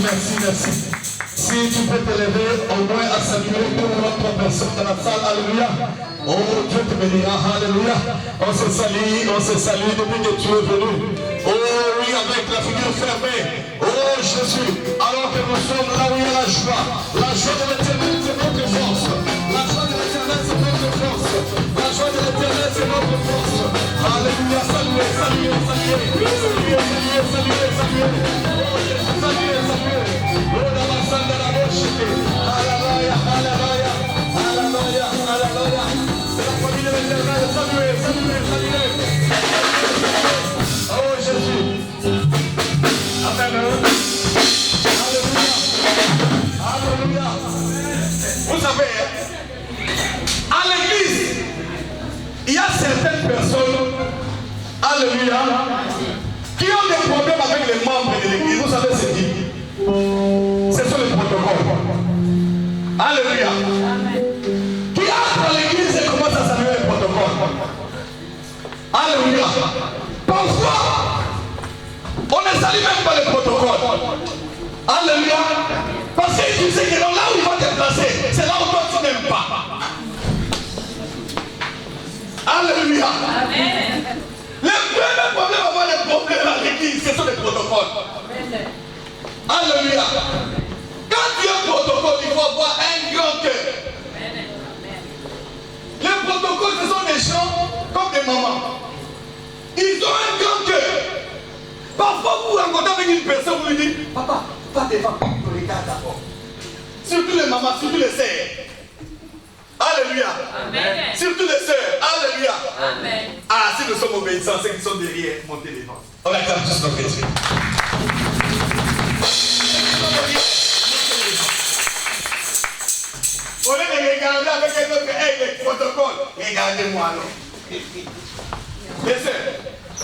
merci. Si tu peux te lever au moins à saluer pour notre personne dans la salle, alléluia. Oh, Dieu te bénira, alléluia. On se salue depuis que tu es venu. Oh oui, avec la figure fermée. Oh Jésus, alors que nous sommes là où il y a la joie. La joie de l'éternel, c'est notre force. La joie de l'éternel, c'est notre force. La joie de l'éternel, c'est notre force. Alléluia, saluez. Oh Jésus, saluez. Oh, la massanda la roche. Alléluia. C'est la famille de l'éternel, saluez. Oh Jésus. Amen. Alléluia. Vous savez, à l'église, il y a certaines personnes, alléluia, qui ont des problèmes avec les membres de l'église. Vous savez ce qui? Ce sont les protocoles. Alléluia. Qui entre à l'église et commence à saluer les protocoles. Alléluia. Parfois, on ne salue même pas les protocoles. Alléluia. Parce que tu sais que là où il va te placer, c'est là où toi tu n'aimes pas. Alléluia. Amen. Le premier problème avant les problèmes à l'église, ce sont les protocoles. Alléluia. Quand tu as un protocole, il faut avoir un grand cœur. Les protocoles, ce sont des gens comme des mamans. Ils ont un grand cœur. Parfois, vous rencontrez avec une personne, vous lui dites, papa, pas devant, regarde d'abord. Surtout les mamans, surtout les sœurs. Alléluia. Amen. Surtout les sœurs. Alléluia. Amen. Ah, si nous sommes obéissants, ceux qui sont derrière, montez devant. On acclame tous notre esprit. Au lieu de regarder avec un autre aigle, protocole, regardez-moi alors. Les sœurs,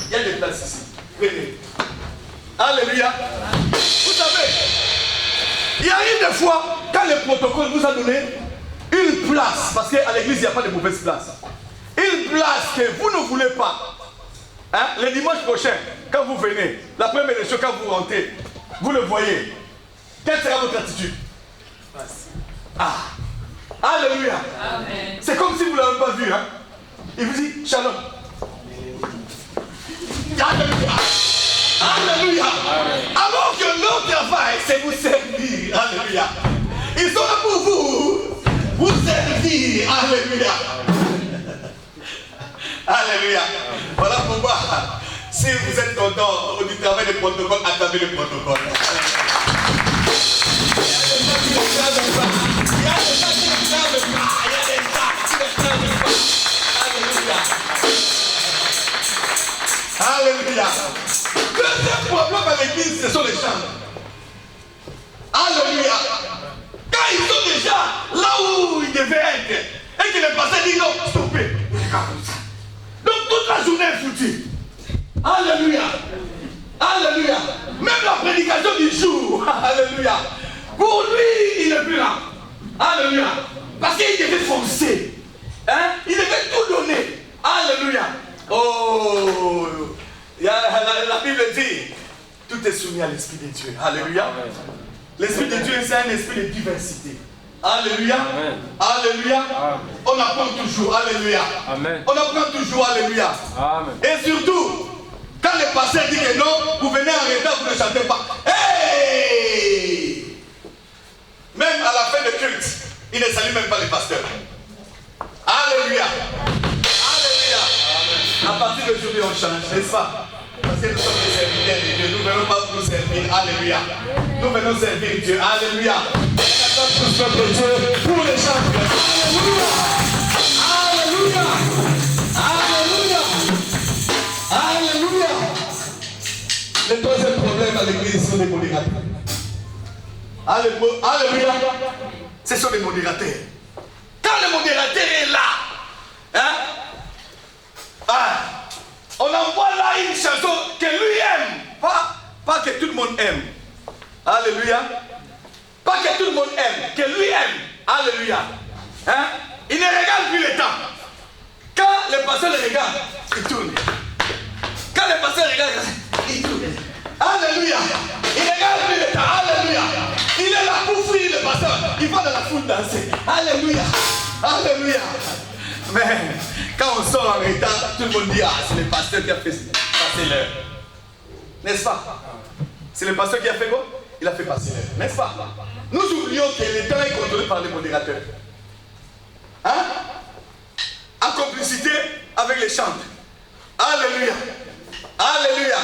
il y a des places ici. Venez. Alléluia. Vous savez, il y a eu des fois, quand le protocole vous a donné une place, parce qu'à l'église, il n'y a pas de mauvaise place. Une place que vous ne voulez pas. Hein? Le dimanche prochain, quand vous venez, la première chose, quand vous rentrez, vous le voyez. Quelle sera votre attitude? Ah. Alléluia. Amen. C'est comme si vous ne l'avez pas vu. Hein? Il vous dit, shalom. Alléluia. Alléluia. Alors que leur travail, c'est vous servir. Alléluia. Ils sont là pour vous servir. Alléluia. Alléluia. Voilà pourquoi, si vous êtes content du travail des protocoles, acclamez le protocole. Il y a des gens qui ne savent pas. Il y a des gens qui ne savent pas. Alléluia. Deuxième problème à l'église, ce sont les chants. Alléluia. Quand ils sont déjà là où ils devaient être, et que le pasteur dit non, stoppez. Donc toute la journée est foutue. Alléluia. Alléluia. Même la prédication du jour. Alléluia. Pour lui, il n'est plus là. Alléluia. Parce qu'il devait foncer. Hein? Il devait tout donner. Alléluia. Oh. La Bible dit, tout est soumis à l'Esprit de Dieu. Alléluia. L'Esprit de Dieu, c'est un esprit de diversité. Alléluia. Amen. Alléluia. Amen. On apprend toujours. Alléluia. Amen. On apprend toujours. Alléluia. Amen. Et surtout, quand le pasteur dit que non, vous venez en retard, vous ne chantez pas. Hey! Même à la fin de culte, il ne salue même pas les pasteurs. Alléluia. Alléluia. Amen. À partir d'aujourd'hui, on change, n'est-ce pas? Parce que nous sommes des serviteurs de Dieu. Nous ne venons pas pour nous servir. Alléluia. Nous venons servir Dieu. Alléluia. Tous notre Dieu pour les gens. Alléluia. Alléluia. Alléluia. Alléluia. Le troisième problème à l'église sont les modérateurs. Alléluia. Ce sont les modérateurs. Quand le modérateur est là, hein? On envoie là une chanson que lui aime. Pas que tout le monde aime. Alléluia. Pas que tout le monde aime, que lui aime. Alléluia. Hein? Il ne regarde plus le temps. Quand le pasteur le regarde, il tourne. Quand le pasteur regarde, il tourne. Alléluia. Il ne regarde plus le temps. Alléluia. suit le pasteur. Il va dans la foule danser. Alléluia. Alléluia. Mais quand on sort en retard, tout le monde dit, ah, c'est le pasteur qui a fait passer l'heure. N'est-ce pas? C'est le pasteur qui a fait quoi? Il a fait passer l'heure. N'est-ce pas? Nous oublions que le temps est contrôlé par les modérateurs. Hein? En complicité avec les chantres. Alléluia. Alléluia.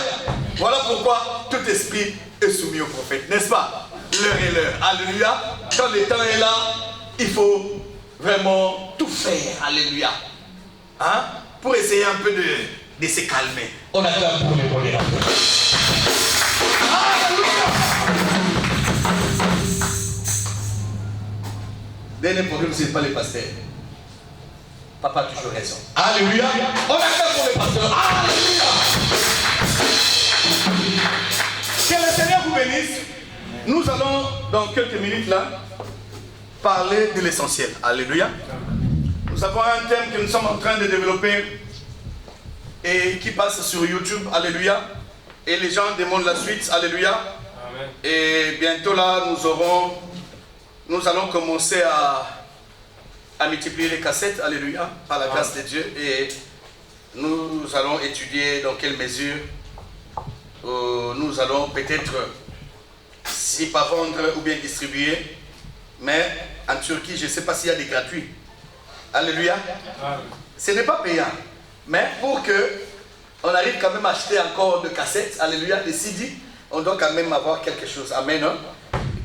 Voilà pourquoi tout esprit est soumis au prophète. N'est-ce pas? L'heure est l'heure. Alléluia. Quand le temps est là, il faut vraiment tout faire. Alléluia. Hein? Pour essayer un peu de se calmer. On attend pour les modérateurs. Alléluia. Dernier problème, ce n'est pas les pasteurs. Papa a toujours raison. Alléluia. On attend pour les pasteurs. Alléluia. Que le Seigneur vous bénisse. Nous allons, dans quelques minutes là, parler de l'essentiel. Alléluia. Nous avons un thème que nous sommes en train de développer et qui passe sur YouTube. Alléluia. Et les gens demandent la suite. Alléluia. Amen. Et bientôt là, nous allons commencer à multiplier les cassettes. Alléluia. Par la grâce de Dieu. Et nous allons étudier dans quelle mesure nous allons peut-être, si pas vendre ou bien distribuer, mais en Turquie, je ne sais pas s'il y a des gratuits. Alléluia. Amen. Ce n'est pas payant, mais pour que on arrive quand même à acheter encore de cassettes, alléluia, des CD, on doit quand même avoir quelque chose. Amen. Hein?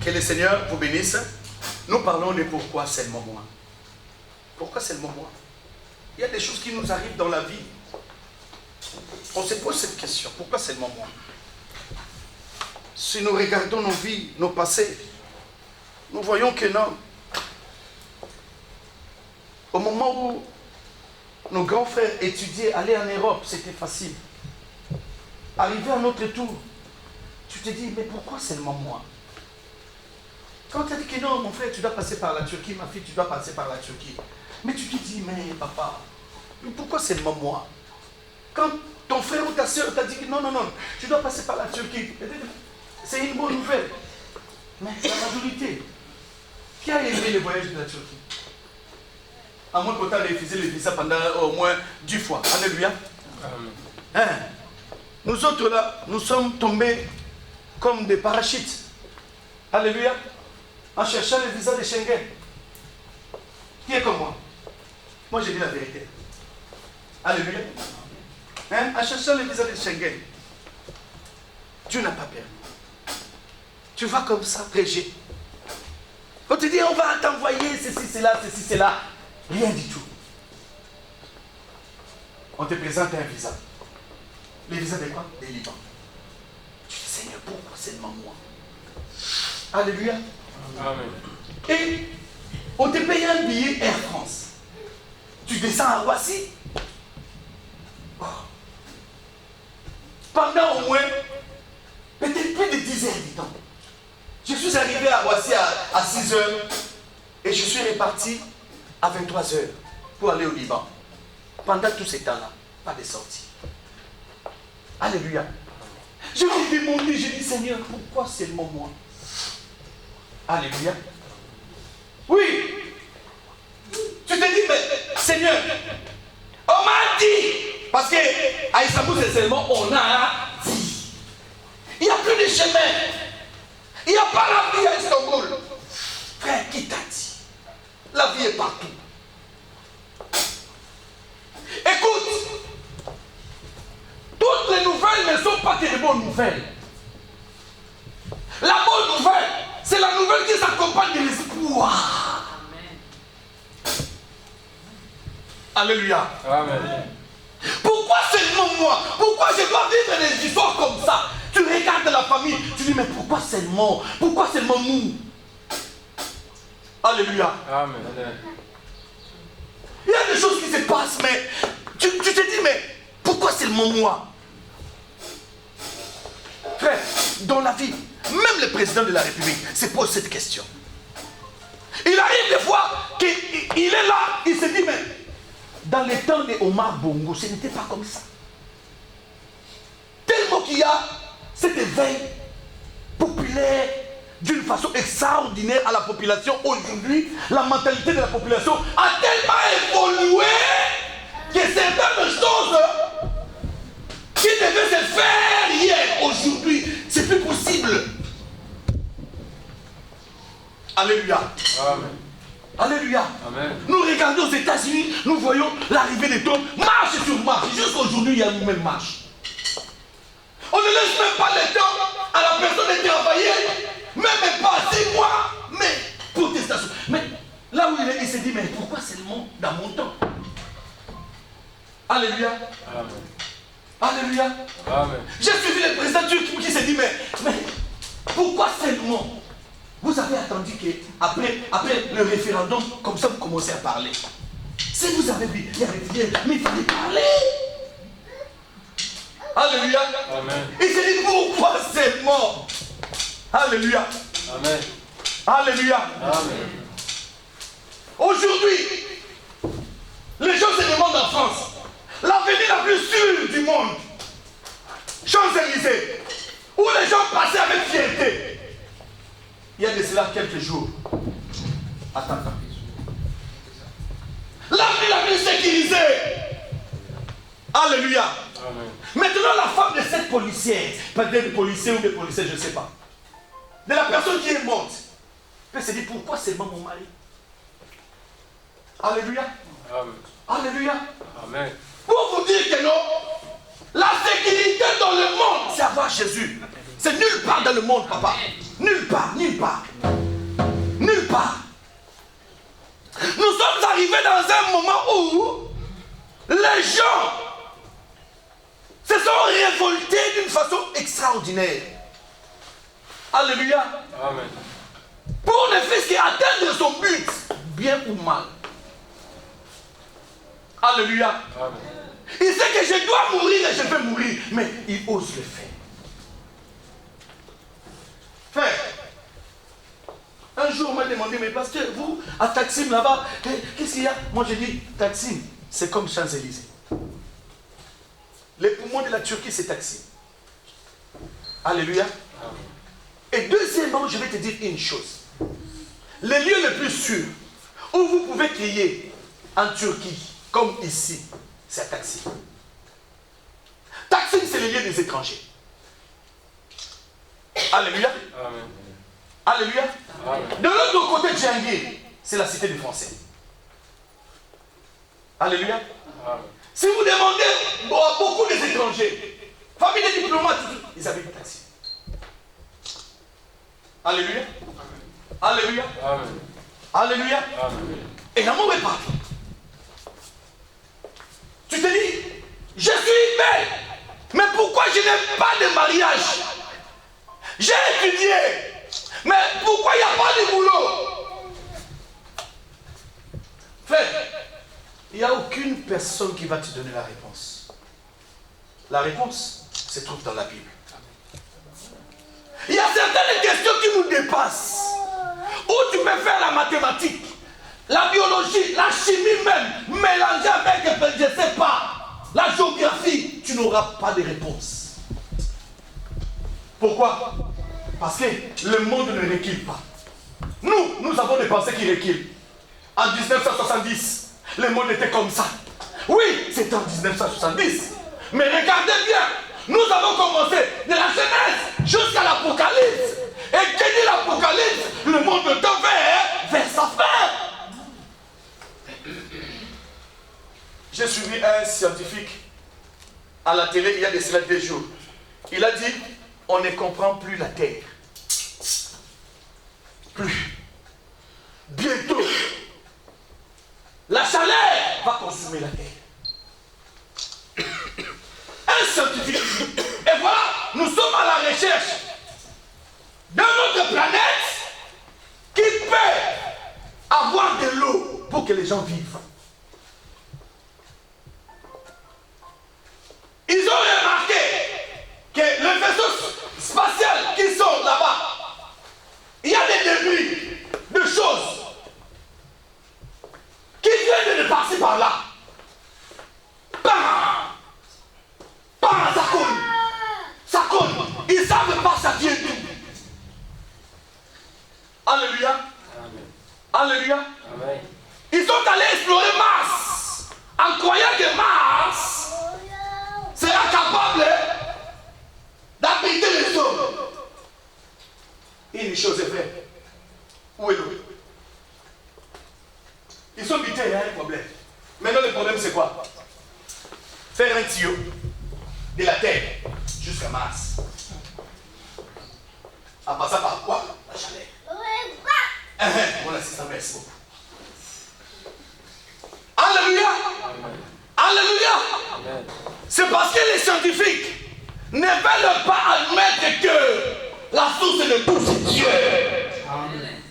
Que le Seigneur vous bénisse. Nous parlons de pourquoi seulement moi. Pourquoi seulement moi? Il y a des choses qui nous arrivent dans la vie. On se pose cette question. Pourquoi seulement moi? Si nous regardons nos vies, nos passés, nous voyons que non. Au moment où nos grands frères étudiaient, aller en Europe, c'était facile. Arrivé à notre tour, tu te dis, mais pourquoi seulement moi? Quand tu as dit que non, mon frère, tu dois passer par la Turquie, ma fille, tu dois passer par la Turquie. Mais tu te dis, mais papa, pourquoi seulement moi? Quand ton frère ou ta soeur t'a dit que non, tu dois passer par la Turquie, c'est une bonne nouvelle. Mais la majorité, qui a aimé le voyage de la Turquie? À moins qu'on ait refusé le visa pendant au moins 10 fois. Alléluia. Hein? Nous autres là, nous sommes tombés comme des parachutes. Alléluia. En cherchant le visa de Schengen. Qui est comme moi? Moi j'ai dit la vérité. Alléluia. Hein? En cherchant le visa de Schengen. Dieu n'a pas permis. Tu vas comme ça, prêcher. On te dit, on va t'envoyer ceci, cela. Rien du tout. On te présente un visa. Le visa de quoi? Des Liban. Tu dis, Seigneur, pourquoi seulement moi? Alléluia. Amen. Et on te paye un billet Air France. Tu descends à Roissy. Oh. Pendant au moins, peut-être plus de 10 heures du temps. Je suis arrivé à Roissy à 6 heures et je suis reparti à 23 heures pour aller au Liban. Pendant tout ce temps-là, pas de sortie. Alléluia. Je me demandais, je dis, Seigneur, pourquoi seulement moi? Alléluia. Oui. Tu te dis, mais Seigneur, on m'a dit. Parce qu'à Istanbul, c'est seulement on a dit. Il n'y a plus de chemin. Il n'y a pas la vie à Istanbul. Frère, qui t'a dit? La vie est partout. Écoute, toutes les nouvelles ne sont pas que de bonnes nouvelles. La bonne nouvelle, c'est la nouvelle qui s'accompagne de l'espoir. Alléluia. Amen. Pourquoi seulement moi? Pourquoi je dois vivre des histoires comme ça? Tu regardes la famille, tu dis, mais pourquoi seulement? Pourquoi seulement nous? Alléluia. Amen. Il y a des choses qui se passent, mais tu te dis, mais pourquoi seulement moi? Frère, dans la vie, même le président de la République se pose cette question. Il arrive des fois qu'il est là, il se dit, mais dans les temps de Omar Bongo, ce n'était pas comme ça. Tellement qu'il y a cet éveil populaire d'une façon extraordinaire à la population aujourd'hui. La mentalité de la population a tellement évolué que certaines choses qui devaient se faire hier, aujourd'hui, c'est plus possible. Alléluia. Amen. Alléluia. Amen. Nous regardons aux États-Unis, nous voyons l'arrivée des tombes, marche sur marche. Jusqu'aujourd'hui, il y a une même marche. On ne laisse même pas le temps à la personne de travailler, même pas 6 mois, mais protestation. Mais là où il est, il se dit, mais pourquoi seulement dans mon temps? Alléluia. Amen. Alléluia. Amen. J'ai suivi le président turc qui s'est dit, mais pourquoi seulement? Vous avez attendu qu'après le référendum, comme ça vous commencez à parler. Si vous avez vu, il y avait rien, mais il fallait parler. Alléluia. Amen. Il s'est dit pourquoi seulement? Alléluia. Amen. Alléluia. Amen. Aujourd'hui, les gens se demandent en France, l'avenir la plus sûre du monde, Champs-Élysées, où les gens passaient avec fierté. Il y a de cela quelques jours. Attends. L'avenir la plus sécurisée. Alléluia. Amen. Maintenant, la femme de cette policière, peut-être des policiers ou des policiers, je ne sais pas, de la personne qui est morte, peut se dire pourquoi seulement mon mari? Alléluia. Amen. Alléluia. Amen. Pour vous dire que non, la sécurité dans le monde, c'est avoir Jésus. C'est nulle part dans le monde, papa. Nulle part, nulle part. Nulle part. Nous sommes arrivés dans un moment où les gens se sont révoltés d'une façon extraordinaire. Alléluia. Amen. Pour ne faire qu'atteindre son but, bien ou mal. Alléluia. Amen. Il sait que je dois mourir et je vais mourir, mais il ose le faire. Frère, un jour on m'a demandé, mais pasteur, vous, à Taksim là-bas, qu'est-ce qu'il y a? Moi j'ai dit, Taksim, c'est comme Champs-Élysées. Les poumons de la Turquie, c'est Taksim. Alléluia. Et deuxièmement, je vais te dire une chose. Le lieu le plus sûr où vous pouvez crier en Turquie, comme ici, c'est à Taksim. Taksim, c'est le lieu des étrangers. Alléluia. Amen. Alléluia. Amen. De l'autre côté de Djangir, c'est la cité des Français. Alléluia. Amen. Si vous demandez à beaucoup des étrangers, famille des diplomates, ils habitent à Taksim. Alléluia. Alléluia. Amen. Alléluia. Amen. Et l'amour est partout. Tu te dis, je suis belle, mais pourquoi je n'ai pas de mariage? J'ai étudié, mais pourquoi il n'y a pas de boulot? Frère, il n'y a aucune personne qui va te donner la réponse. La réponse se trouve dans la Bible. Il y a certaines questions qui nous dépassent. Où tu peux faire la mathématique, la biologie, la chimie même, mélanger avec, je ne sais pas, la géographie, tu n'auras pas de réponse. Pourquoi? Parce que le monde ne recule pas. Nous avons des pensées qui reculent. En 1970, le monde était comme ça. Oui, c'était en 1970. Mais regardez bien, nous avons commencé de la Genèse jusqu'à l'Apocalypse. Et qui dit l'Apocalypse, le monde tend vers sa fin. J'ai suivi un scientifique à la télé il y a de cela 2 jours. Il a dit, on ne comprend plus la terre. Plus. Bientôt, la chaleur va consumer la terre. Un scientifique. Et voilà, nous sommes à la recherche d'un autre planète qui peut avoir de l'eau pour que les gens vivent. Ils ont remarqué que les vaisseaux spatiaux qui sont là-bas, il y a des débris de choses qui viennent de passer par là. Bam! Bam! Ça coule. Ça coule. Ils ne savent pas ça vient d'où. une chose est vraie. Où est l'eau? Ils sont butés, il y a un problème. Maintenant, le problème, c'est quoi? Faire un tuyau de la terre jusqu'à Mars. En passant par quoi? La chaleur. Mon assistant, merci beaucoup. Alléluia. Alléluia. C'est parce que les scientifiques ne veulent pas admettre que la source de tout, c'est Dieu. Amen.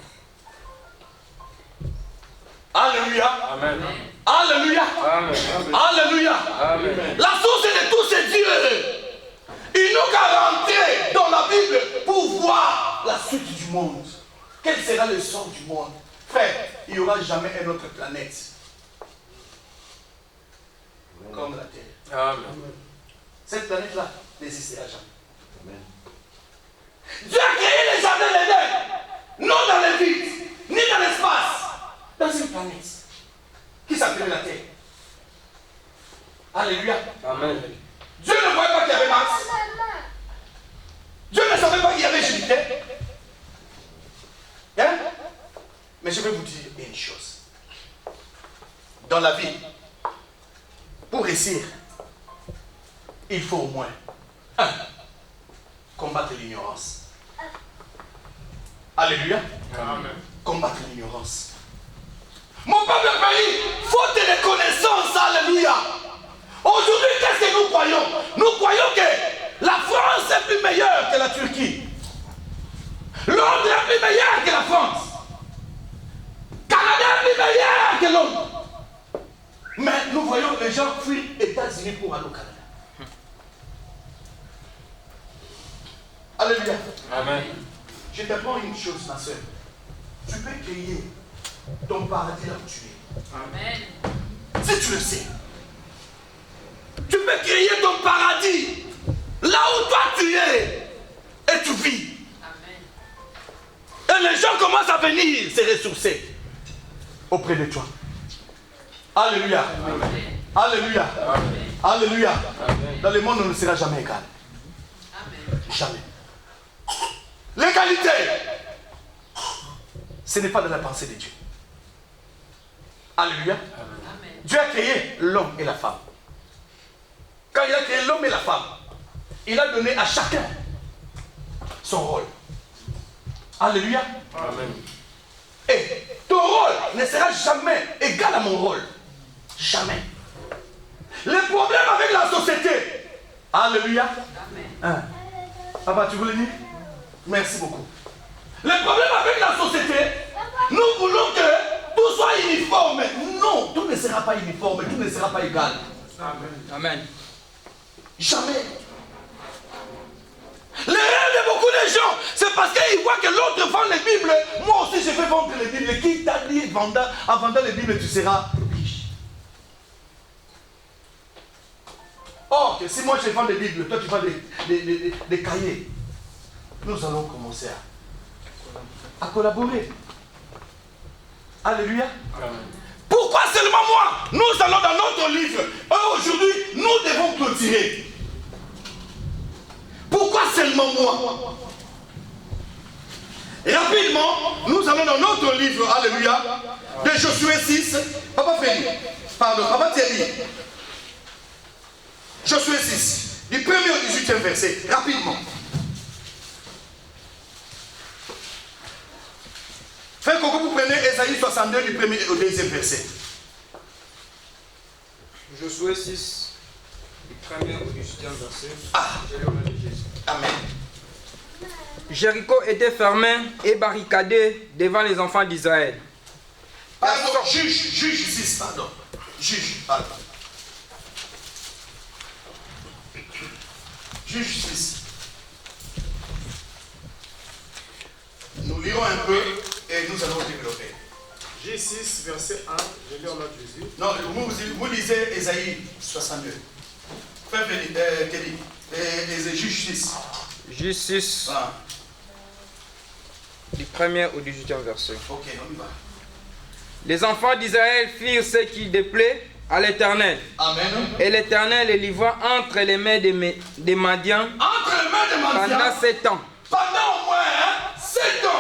Alléluia. Amen. Alléluia. Amen. Alléluia. Amen. La source de tout, c'est Dieu. Il nous a rentré dans la Bible pour voir la suite du monde. Quel sera le sort du monde? Frère, il n'y aura jamais une autre planète comme la Terre. Amen. Cette planète-là n'existera jamais. Amen. Dieu a créé les jardins d'Éden, non dans le vide, ni dans l'espace, dans une planète qui s'appelle la Terre. Alléluia. Amen. Dieu ne voyait pas qu'il y avait Mars. Dieu ne savait pas qu'il y avait Jupiter. Hein? Mais je vais vous dire une chose. Dans la vie, pour réussir, il faut au moins combattre l'ignorance. Alléluia. Amen. Combattre l'ignorance. Mon peuple pays, faute de connaissance, alléluia. Aujourd'hui, qu'est-ce que nous croyons? Nous croyons que la France est plus meilleure que la Turquie. Londres est plus meilleur que la France. Canada est plus meilleur que Londres. Mais nous voyons les gens fuir les États-Unis pour aller au Canada. Alléluia. Amen. Je t'apprends une chose, ma soeur. Tu peux créer ton paradis là où tu es. Amen. Si tu le sais. Tu peux créer ton paradis là où toi tu es. Et tu vis. Et les gens commencent à venir se ressourcer auprès de toi. Alléluia. Amen. Alléluia. Amen. Alléluia. Amen. Dans le monde, on ne sera jamais égal. Amen. Jamais. L'égalité, ce n'est pas de la pensée de Dieu. Alléluia. Amen. Dieu a créé l'homme et la femme. Quand il a créé l'homme et la femme, il a donné à chacun son rôle. Alléluia. Amen. Et ton rôle ne sera jamais égal à mon rôle. Jamais. Le problème avec la société. Alléluia. Amen. Hein? Papa, tu voulais dire? Merci beaucoup. Le problème avec la société, nous voulons que tout soit uniforme. Non, tout ne sera pas uniforme, tout ne sera pas égal. Amen. Amen. Jamais. L'erreur de beaucoup de gens, c'est parce qu'ils voient que l'autre vend les Bibles. Moi aussi, je vais vendre les Bibles. Qui t'a dit en vendant les Bibles, tu seras riche? Or, que si moi je vends des Bibles, toi tu vends des cahiers, nous allons commencer à collaborer. Alléluia. Amen. Pourquoi seulement moi? Nous allons dans notre livre. Aujourd'hui, nous devons clôturer. Pourquoi seulement moi? Rapidement, nous allons dans notre livre, alléluia, de Josué 6. Papa Félix, pardon, Papa Thierry. Josué 6, du 1er au 18e verset, rapidement. Frère Coco, vous prenez Ésaïe 62, du 1er au 2e verset. Josué 6, du 1er au 18e verset. Ah. Amen. Jéricho était fermé et barricadé devant les enfants d'Israël. Pardon, juge 6, pardon. Juge, pardon. Juge 6. Nous lirons un peu et nous allons développer. Juge 6, verset 1, je lis en nom de Jésus. Non, vous lisez Ésaïe 62. Frère Kelly, Juge 6. Juge 6, Voilà. du 1er au 18e verset. Ok, on y va. Les enfants d'Israël firent ce qui déplaît à l'Éternel. Amen. Et l'Éternel les livra entre les mains des Madians Entre les mains de Madian. pendant 7 ans. Pendant au moins 7 ans.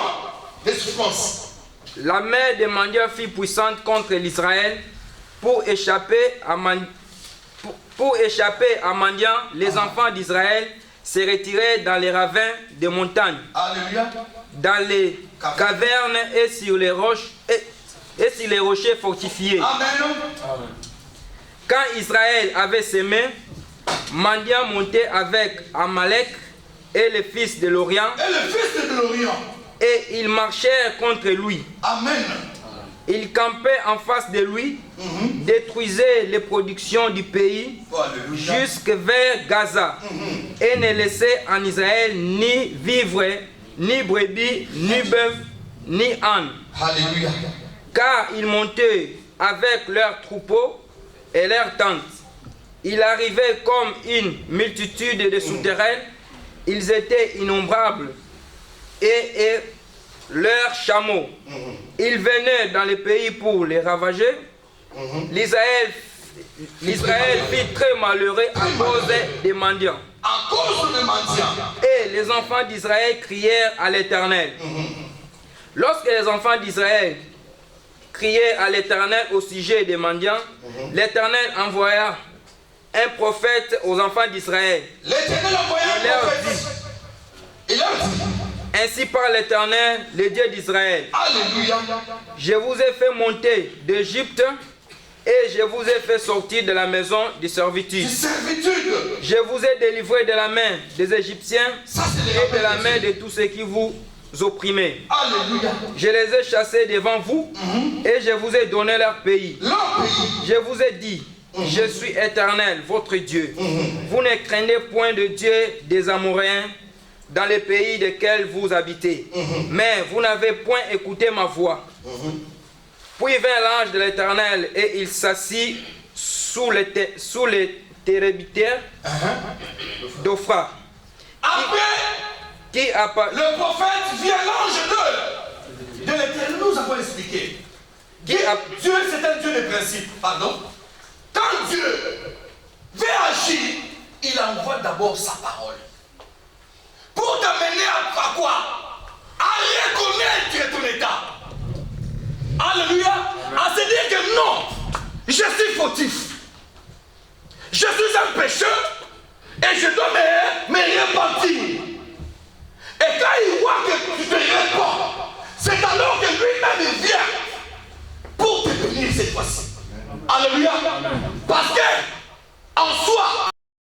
tu penses? La main des mendiants fut puissante contre l'Israël. Pour échapper à Mandian, les enfants d'Israël se retiraient dans les ravins des montagnes, Alléluia. dans les cavernes et sur les roches et sur les rochers fortifiés. Amen. Quand Israël avait semé, Mandian montait avec Amalek et les fils de l'Orient, Et le fils de l'Orient. et ils marchèrent contre lui. Amen. Ils campaient en face de lui, détruisaient les productions du pays Alléluia. jusque vers Gaza, et ne laissaient en Israël ni vivre, ni brebis, ni bœuf, ni âne. Alléluia. Car ils montaient avec leurs troupeaux et leurs tentes. Ils arrivaient comme une multitude de souterrains. Ils étaient innombrables. Et leurs chameaux. Ils venaient dans le pays pour les ravager. L'Israël fut très malheureux à cause des mendiants. À cause des mendiants. Et les enfants d'Israël crièrent à l'Éternel. Lorsque les enfants d'Israël criaient à l'Éternel au sujet des mendiants, l'Éternel envoya un prophète aux enfants d'Israël. L'Éternel envoya Il un leur prophète. Il leur dit. Ainsi parle l'Éternel, le Dieu d'Israël. Alléluia. Je vous ai fait monter d'Égypte et je vous ai fait sortir de la maison de servitude. De servitude. Je vous ai délivré de la main des Égyptiens Ça, c'est les et de la rappels main de de tous ceux qui vous opprimaient. Alléluia. Je les ai chassés devant vous et je vous ai donné leur pays. Leur pays. Je vous ai dit, je suis Éternel, votre Dieu. Vous ne craignez point de Dieu des Amoréens dans les pays desquels vous habitez. Mais vous n'avez point écouté ma voix. Puis vint l'ange de l'Éternel et il s'assit sous les térébitaires d'Ophra. Après, Qui le prophète vient l'ange de l'Éternel. Nous avons expliqué. Dieu, c'est un Dieu de principe. Pardon. Quand Dieu veut agir, il envoie d'abord sa parole. Pour t'amener à quoi? À reconnaître ton état. Alléluia. À se dire que non, je suis fautif. Je suis un pécheur et je dois me repentir. Et quand il voit que tu te réponds, c'est alors que lui-même vient pour te bénir cette fois-ci. Alléluia. Parce que en soi,